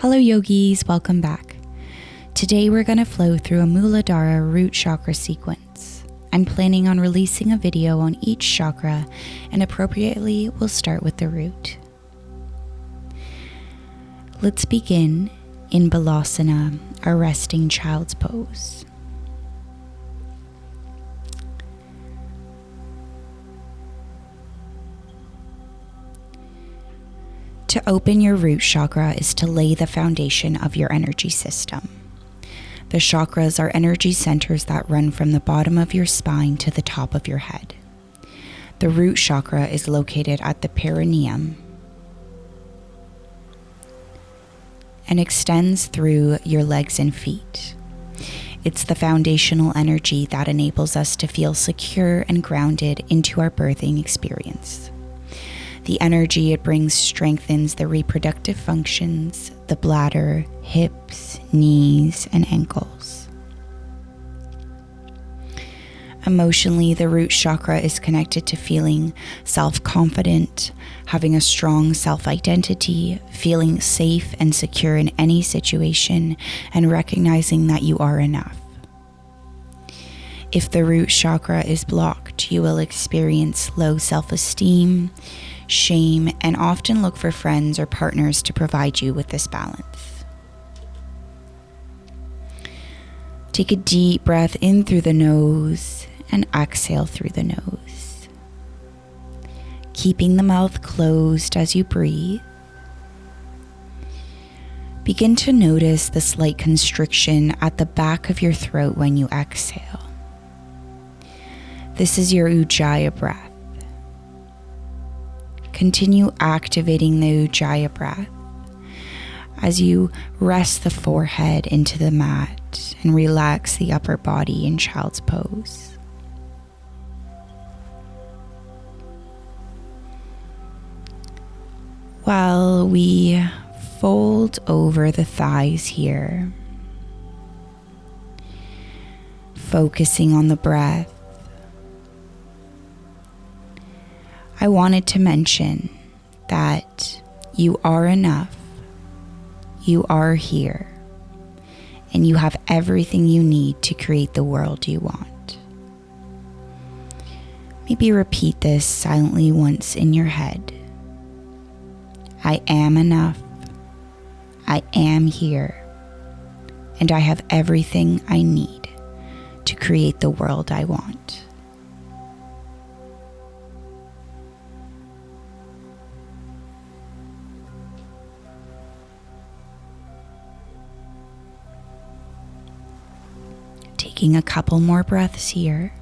Hello yogis, welcome back. Today we're going to flow through a Muladhara root chakra sequence. I'm planning on releasing a video on each chakra, and appropriately we'll start with the root. Let's begin in Balasana, our resting child's pose. To open your root chakra is to lay the foundation of your energy system. The chakras are energy centers that run from the bottom of your spine to the top of your head. The root chakra is located at the perineum and extends through your legs and feet. It's the foundational energy that enables us to feel secure and grounded into our birthing experience. The energy it brings strengthens the reproductive functions, the bladder, hips, knees, and ankles. Emotionally, the root chakra is connected to feeling self-confident, having a strong self-identity, feeling safe and secure in any situation, and recognizing that you are enough. If the root chakra is blocked, you will experience low self-esteem, shame, and often look for friends or partners to provide you with this balance. Take a deep breath in through the nose and exhale through the nose, keeping the mouth closed as you breathe. Begin to notice the slight constriction at the back of your throat when you exhale. This is your Ujjayi breath. Continue activating the Ujjayi breath as you rest the forehead into the mat and relax the upper body in child's pose. While we fold over the thighs here, focusing on the breath, I wanted to mention that you are enough, you are here, and you have everything you need to create the world you want. Maybe repeat this silently once in your head. I am enough, I am here, and I have everything I need to create the world I want. Taking a couple more breaths here.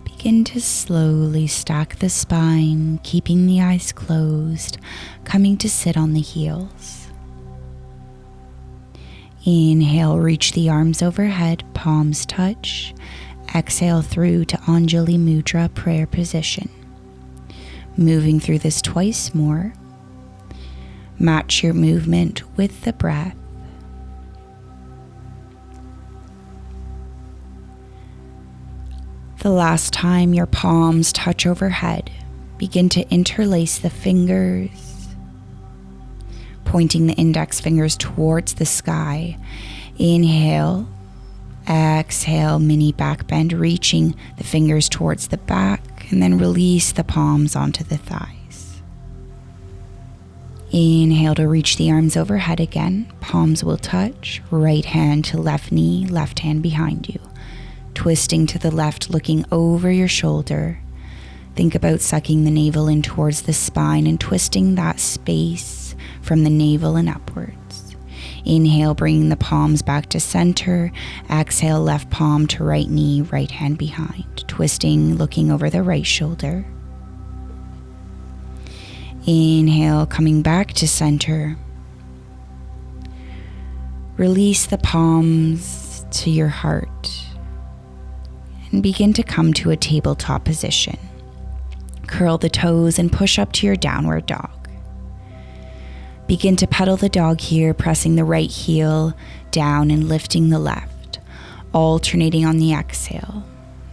Begin to slowly stack the spine, keeping the eyes closed, coming to sit on the heels. Inhale, reach the arms overhead, palms touch. Exhale through to Anjali Mudra, prayer position. Moving through this twice more. Match your movement with the breath. The last time your palms touch overhead, begin to interlace the fingers, pointing the index fingers towards the sky. Inhale, exhale, mini back bend, reaching the fingers towards the back. And then release the palms onto the thighs. Inhale to reach the arms overhead again. Palms will touch. Right hand to left knee, left hand behind you. Twisting to the left, looking over your shoulder. Think about sucking the navel in towards the spine and twisting that space from the navel and upwards. Inhale, bringing the palms back to center. Exhale, left palm to right knee, right hand behind. Twisting, looking over the right shoulder. Inhale, coming back to center. Release the palms to your heart and begin to come to a tabletop position. Curl the toes and push up to your downward dog. Begin to pedal the dog here, pressing the right heel down and lifting the left, alternating on the exhale.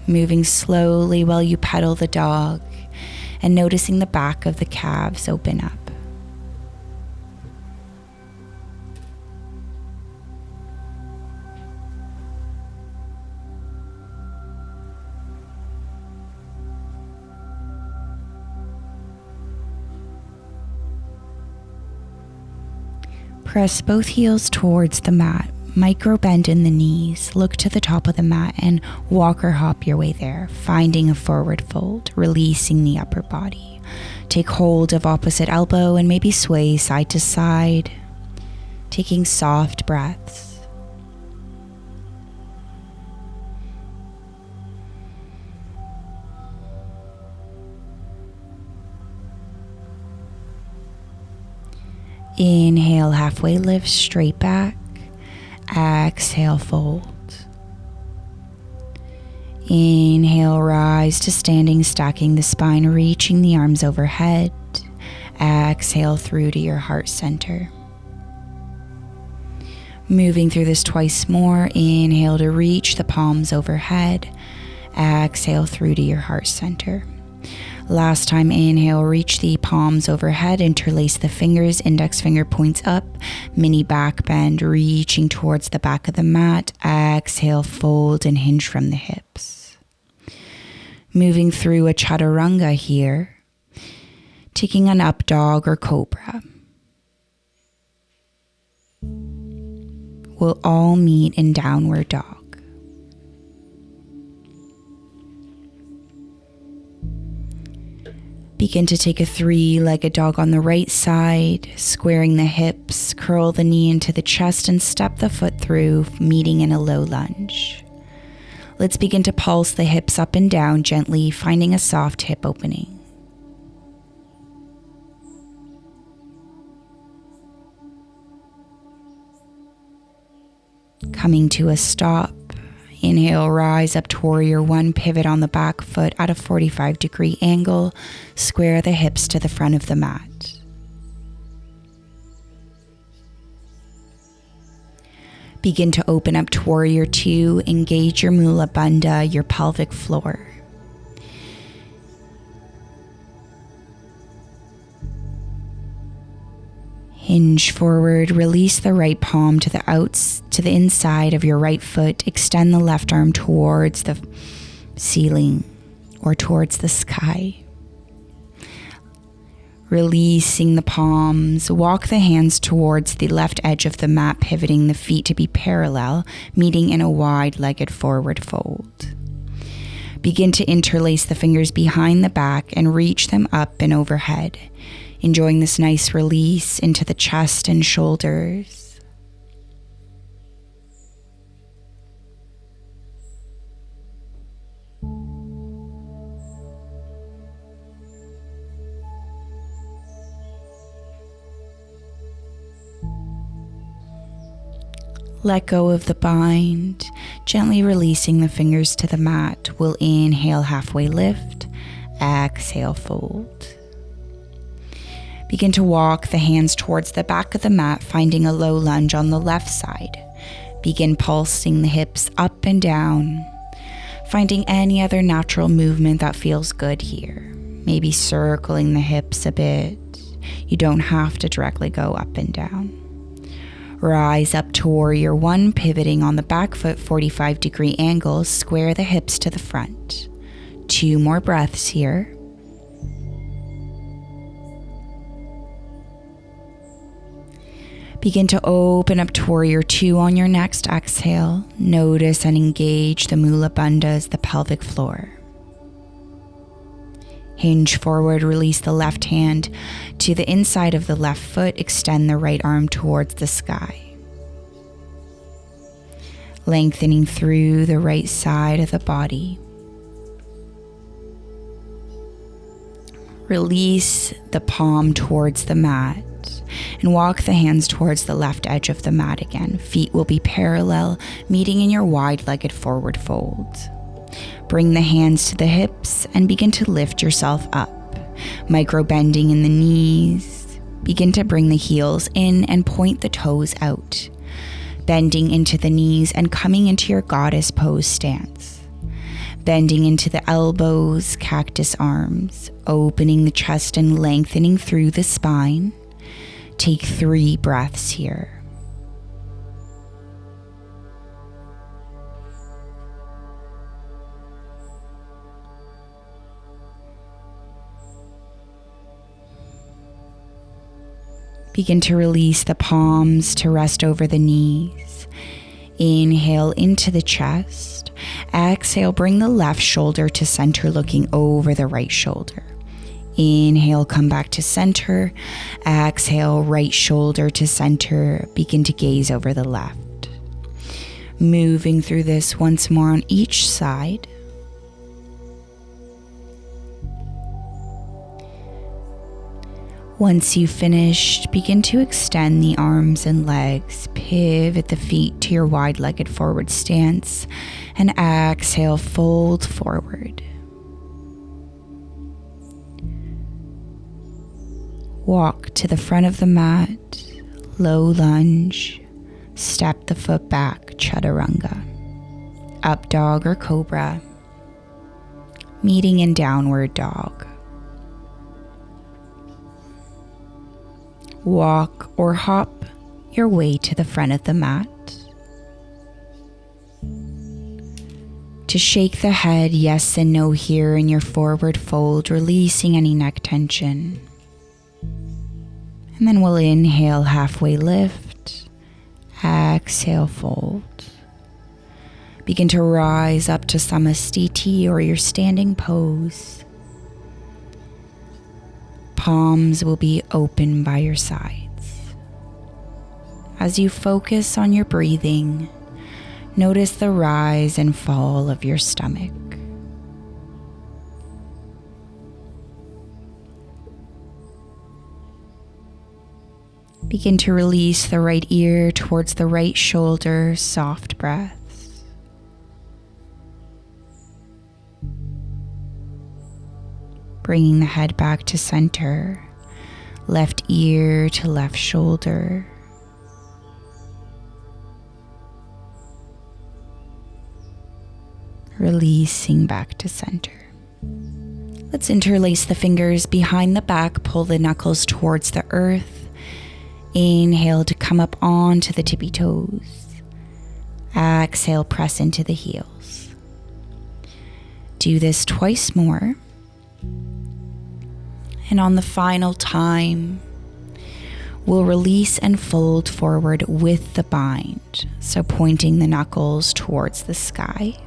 moving slowly while you pedal the dog and noticing the back of the calves open up. Press both heels towards the mat, micro bend in the knees, look to the top of the mat and walk or hop your way there, finding a forward fold, releasing the upper body. Take hold of opposite elbow and maybe sway side to side, taking soft breaths. Inhale, halfway lift, straight back. Exhale, fold. Inhale, rise to standing, stacking the spine, reaching the arms overhead. Exhale through to your heart center. Moving through this twice more. Inhale to reach the palms overhead. Exhale through to your heart center. Last time, inhale, reach the palms overhead, interlace the fingers, index finger points up, mini back bend, reaching towards the back of the mat. Exhale, fold and hinge from the hips. Moving through a chaturanga here, taking an up dog or cobra. We'll all meet in downward dog. Begin to take a 3-legged dog on the right side, squaring the hips, curl the knee into the chest and step the foot through, meeting in a low lunge. Let's begin to pulse the hips up and down gently, finding a soft hip opening. Coming to a stop. Inhale, rise up to warrior one, pivot on the back foot at a 45-degree angle, square the hips to the front of the mat. Begin to open up to warrior two, engage your Muladhara, your pelvic floor. Hinge forward, release the right palm to the inside of your right foot. Extend the left arm towards the ceiling or towards the sky. Releasing the palms, walk the hands towards the left edge of the mat, pivoting the feet to be parallel, meeting in a wide-legged forward fold. Begin to interlace the fingers behind the back and reach them up and overhead. Enjoying this nice release into the chest and shoulders. Let go of the bind, gently releasing the fingers to the mat. We'll inhale, halfway lift, exhale, fold. Begin to walk the hands towards the back of the mat, finding a low lunge on the left side. Begin pulsing the hips up and down, finding any other natural movement that feels good here. Maybe circling the hips a bit. You don't have to directly go up and down. Rise up to warrior one, pivoting on the back foot, 45-degree angle, square the hips to the front. 2 more breaths here. Begin to open up to warrior two on your next exhale. Notice and engage the Muladhara, the pelvic floor. Hinge forward, release the left hand to the inside of the left foot, extend the right arm towards the sky. Lengthening through the right side of the body. Release the palm towards the mat and walk the hands towards the left edge of the mat again. Feet will be parallel, meeting in your wide-legged forward fold. Bring the hands to the hips and begin to lift yourself up. Micro bending in the knees. Begin to bring the heels in and point the toes out. Bending into the knees and coming into your goddess pose stance. Bending into the elbows, cactus arms, opening the chest and lengthening through the spine. Take 3 breaths here. Begin to release the palms to rest over the knees. Inhale into the chest. Exhale, bring the left shoulder to center, looking over the right shoulder. Inhale, come back to center. Exhale, right shoulder to center. Begin to gaze over the left. Moving through this once more on each side. Once you've finished, begin to extend the arms and legs, pivot the feet to your wide-legged forward stance, and exhale, fold forward. Walk to the front of the mat, low lunge, step the foot back, chaturanga, up dog or cobra, meeting in downward dog. Walk or hop your way to the front of the mat. To shake the head yes and no here in your forward fold, releasing any neck tension. And then we'll inhale, halfway lift. Exhale, fold. Begin to rise up to samastiti or your standing pose. Palms will be open by your sides. As you focus on your breathing, notice the rise and fall of your stomach. Begin to release the right ear towards the right shoulder, soft breaths. Bringing the head back to center, left ear to left shoulder. Releasing back to center. Let's interlace the fingers behind the back, pull the knuckles towards the earth. Inhale to come up onto the tippy toes. Exhale, press into the heels. Do this twice more. And on the final time, we'll release and fold forward with the bind, so pointing the knuckles towards the sky.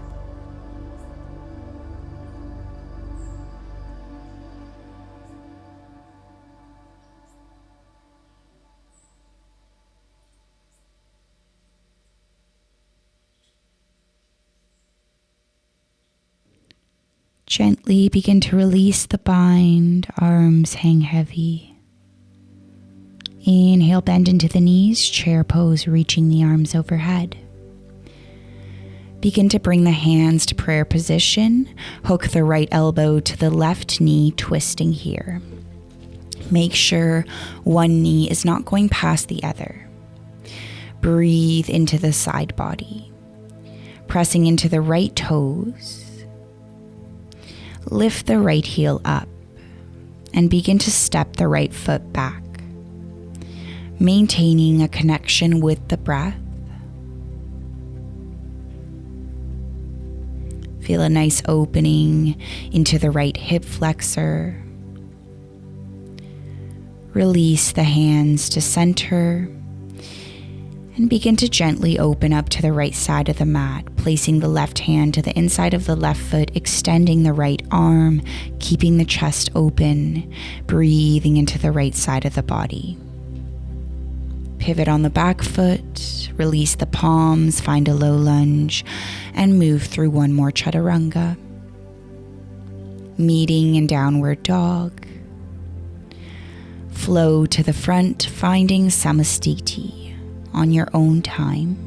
Gently begin to release the bind, arms hang heavy. Inhale, bend into the knees, chair pose, reaching the arms overhead. Begin to bring the hands to prayer position. Hook the right elbow to the left knee, twisting here. Make sure one knee is not going past the other. Breathe into the side body. Pressing into the right toes. Lift the right heel up and begin to step the right foot back, maintaining a connection with the breath. Feel a nice opening into the right hip flexor. Release the hands to center and begin to gently open up to the right side of the mat, placing the left hand to the inside of the left foot, extending the right arm, keeping the chest open, breathing into the right side of the body. Pivot on the back foot, release the palms, find a low lunge, and move through one more chaturanga. Meeting in downward dog. Flow to the front, finding samastiti on your own time.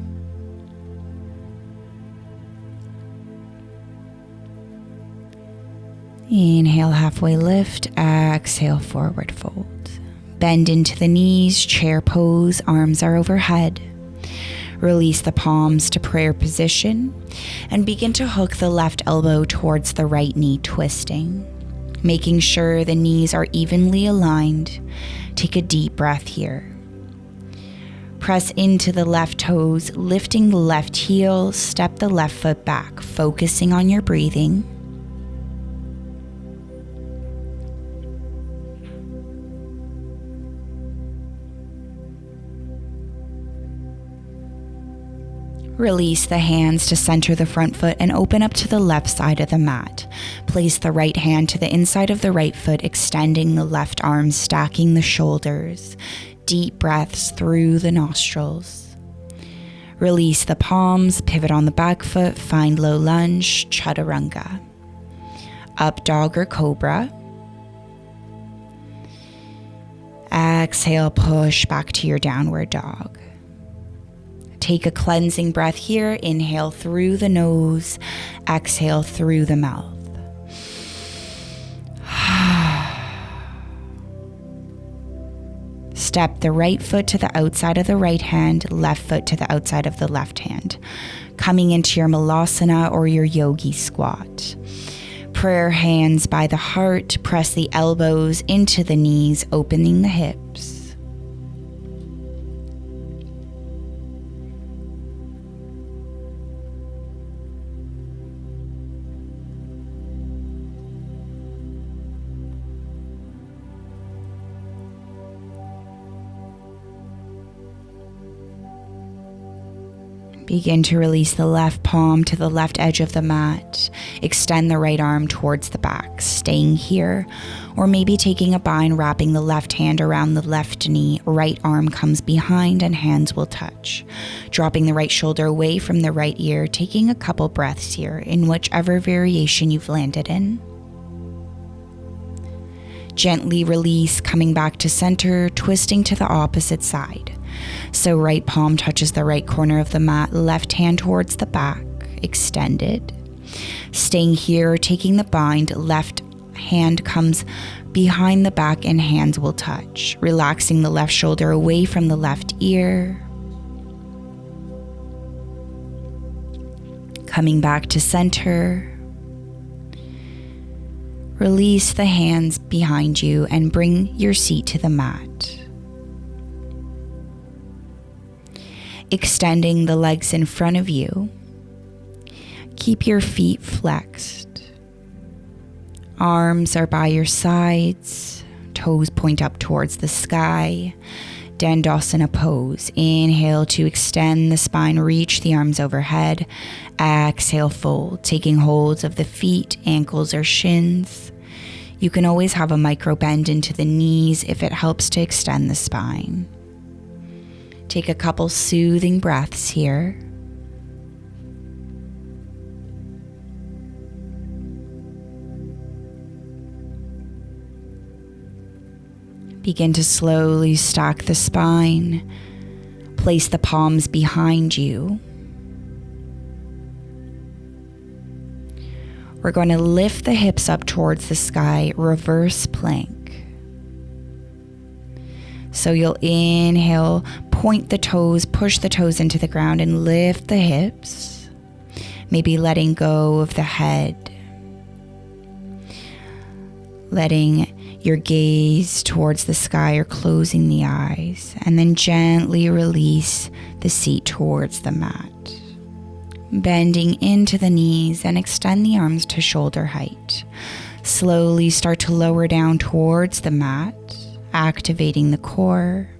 Inhale, halfway lift. Exhale, forward fold. Bend into the knees, chair pose, arms are overhead. Release the palms to prayer position and begin to hook the left elbow towards the right knee, twisting, making sure the knees are evenly aligned. Take a deep breath here. Press into the left toes, lifting the left heel, step the left foot back, focusing on your breathing. Release the hands to center the front foot and open up to the left side of the mat. Place the right hand to the inside of the right foot, extending the left arm, stacking the shoulders. Deep breaths through the nostrils. Release the palms, pivot on the back foot, find low lunge, chaturanga. Up dog or cobra. Exhale, push back to your downward dog. Take a cleansing breath here. Inhale through the nose, exhale through the mouth. Step the right foot to the outside of the right hand, left foot to the outside of the left hand. Coming into your Muladhara or your yogi squat. Prayer hands by the heart, press the elbows into the knees, opening the hips. Begin to release the left palm to the left edge of the mat. Extend the right arm towards the back, staying here, or maybe taking a bind, wrapping the left hand around the left knee. Right arm comes behind and hands will touch. Dropping the right shoulder away from the right ear, taking a couple breaths here in whichever variation you've landed in. Gently release, coming back to center, twisting to the opposite side. So right palm touches the right corner of the mat, left hand towards the back, extended. Staying here, taking the bind, left hand comes behind the back and hands will touch. Relaxing the left shoulder away from the left ear. Coming back to center. Release the hands behind you and bring your seat to the mat. Extending the legs in front of you. Keep your feet flexed. Arms are by your sides. Toes point up towards the sky. Dandasana pose. Inhale to extend the spine, reach the arms overhead. Exhale, fold, taking hold of the feet, ankles or shins. You can always have a micro bend into the knees if it helps to extend the spine. Take a couple soothing breaths here. Begin to slowly stack the spine. Place the palms behind you. We're going to lift the hips up towards the sky, reverse plank. So you'll inhale, point the toes, push the toes into the ground and lift the hips. Maybe letting go of the head. Letting your gaze towards the sky or closing the eyes. And then gently release the seat towards the mat. Bending into the knees and extend the arms to shoulder height. Slowly start to lower down towards the mat, activating the core.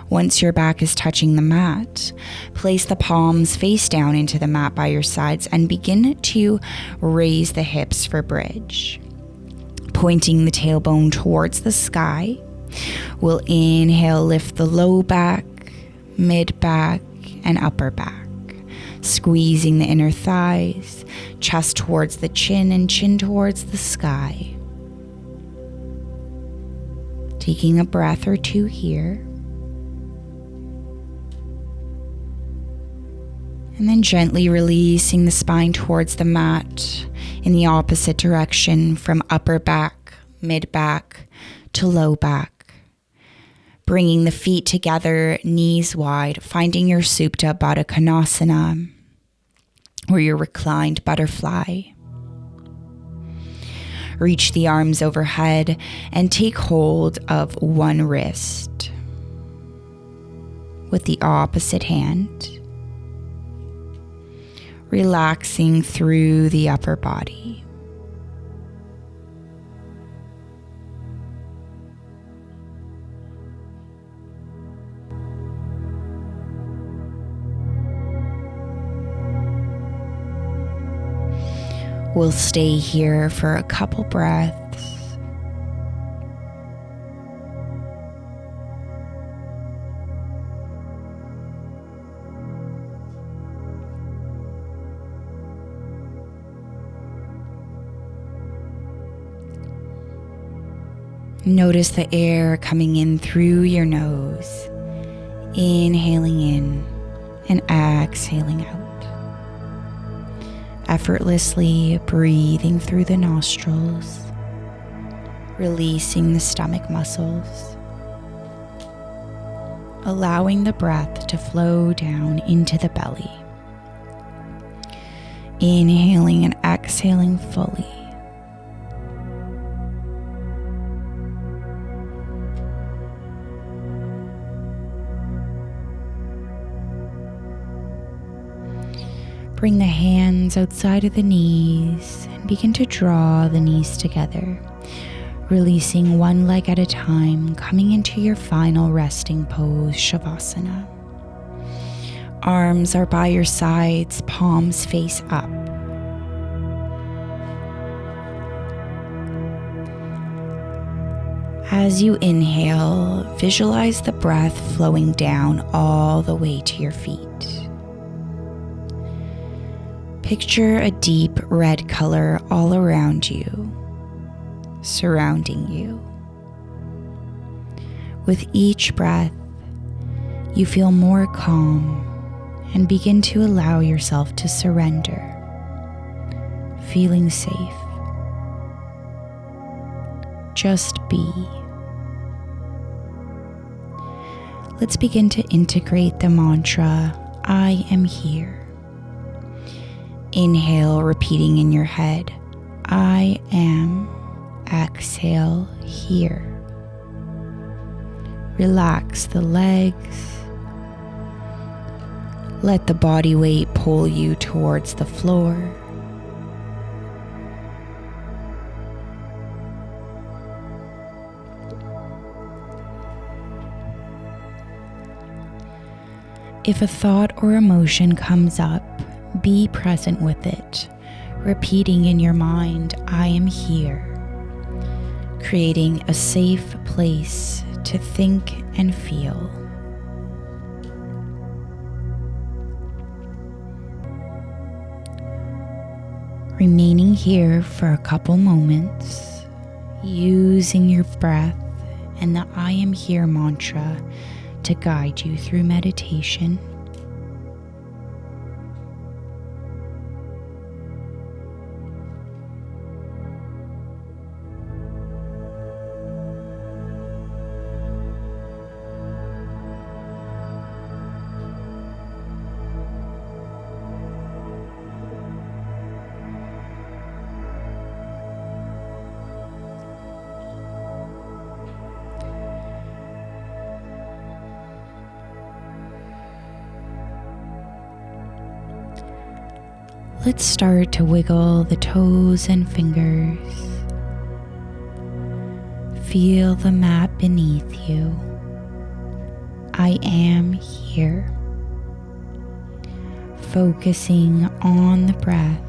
Once your back is touching the mat, place the palms face down into the mat by your sides and begin to raise the hips for bridge. Pointing the tailbone towards the sky. We'll inhale, lift the low back, mid back, and upper back. Squeezing the inner thighs, chest towards the chin and chin towards the sky. Taking a breath or two here. And then gently releasing the spine towards the mat in the opposite direction from upper back, mid back to low back. Bringing the feet together, knees wide, finding your Supta Baddha Konasana, or your reclined butterfly. Reach the arms overhead and take hold of one wrist with the opposite hand, relaxing through the upper body. We'll stay here for a couple breaths. Notice the air coming in through your nose, inhaling in and exhaling out. Effortlessly breathing through the nostrils, releasing the stomach muscles, allowing the breath to flow down into the belly. Inhaling and exhaling fully. Bring the hands outside of the knees and begin to draw the knees together, releasing one leg at a time, coming into your final resting pose, Shavasana. Arms are by your sides, palms face up. As you inhale, visualize the breath flowing down all the way to your feet. Picture a deep red color all around you, surrounding you. With each breath, you feel more calm and begin to allow yourself to surrender, feeling safe. Just be. Let's begin to integrate the mantra, I am here. Inhale, repeating in your head, I am. Exhale, here. Relax the legs. Let the body weight pull you towards the floor. If a thought or emotion comes up, be present with it, repeating in your mind, I am here, creating a safe place to think and feel. Remaining here for a couple moments, using your breath and the I am here mantra to guide you through meditation. Let's start to wiggle the toes and fingers. Feel the mat beneath you. I am here. Focusing on the breath.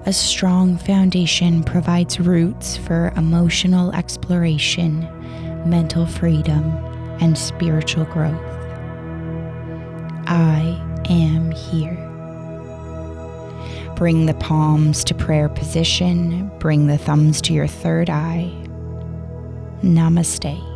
A strong foundation provides roots for emotional exploration, mental freedom, and spiritual growth. I am here. Bring the palms to prayer position. Bring the thumbs to your third eye. Namaste.